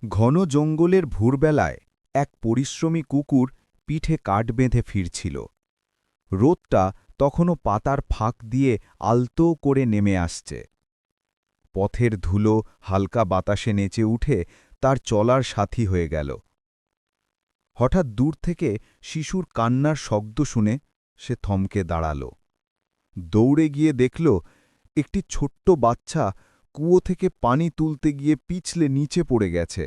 ঘন জঙ্গলের ভোরবেলায় এক পরিশ্রমী কুকুর পিঠে কাঠ বেঁধে ফিরছিল। রোদটা তখনও পাতার ফাঁক দিয়ে আলতো করে নেমে আসছে। পথের ধুলো হালকা বাতাসে নেচে উঠে তার চলার সাথী হয়ে গেল। হঠাৎ দূর থেকে শিশুর কান্নার শব্দ শুনে সে থমকে দাঁড়াল। দৌড়ে গিয়ে দেখল একটি ছোট্ট বাচ্চা কুয়ো থেকে পানি তুলতে গিয়ে পিছলে নিচে পড়ে গেছে।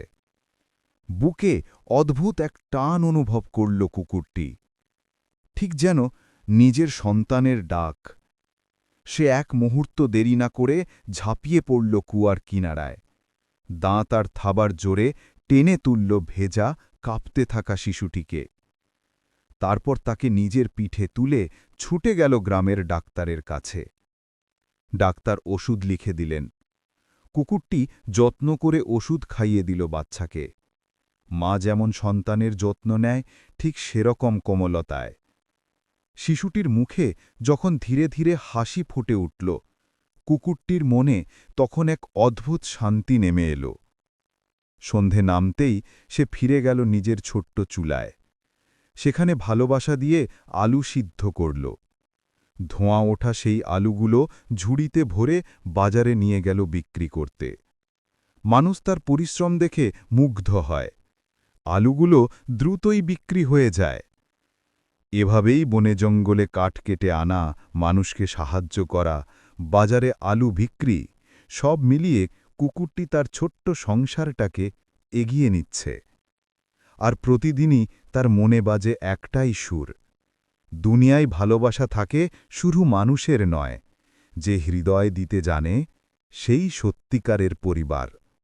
বুকে অদ্ভুত এক টান অনুভব করল কুকুরটি, ঠিক যেন নিজের সন্তানের ডাক। সে এক মুহূর্ত দেরি না করে ঝাঁপিয়ে পড়ল কুয়ার কিনারায়। দাঁত আর থাবার জোরে টেনে তুলল ভেজা কাঁপতে থাকা শিশুটিকে। তারপর তাকে নিজের পিঠে তুলে ছুটে গেল গ্রামের ডাক্তারের কাছে। ডাক্তার ওষুধ লিখে দিলেন। কুকুরটি যত্ন করে ওষুধ খাইয়ে দিল বাচ্চাকে। মা যেমন সন্তানের যত্ন নেয় ঠিক সেরকম কোমলতায়। শিশুটির মুখে যখন ধীরে ধীরে হাসি ফুটে উঠল, কুকুরটির মনে তখন এক অদ্ভুত শান্তি নেমে এল। সন্ধে নামতেই সে ফিরে গেল নিজের ছোট্ট চুলায়। সেখানে ভালোবাসা দিয়ে আলু সিদ্ধ করল। ধোঁয়া ওঠা সেই আলুগুলো ঝুড়িতে ভরে বাজারে নিয়ে গেল বিক্রি করতে। মানুষ তার পরিশ্রম দেখে মুগ্ধ হয়। আলুগুলো দ্রুতই বিক্রি হয়ে যায়। এভাবেই বনে জঙ্গলে কাঠ কেটে আনা, মানুষকে সাহায্য করা, বাজারে আলু বিক্রি, সব মিলিয়ে কুকুরটি তার ছোট্ট সংসারটাকে এগিয়ে নিচ্ছে। আর প্রতিদিনই তার মনে বাজে একটাই সুর, দুনিয়ায় ভালোবাসা থাকে শুধু মানুষের নয়, যে হৃদয় দিতে জানে সেই সত্যিকারের পরিবার।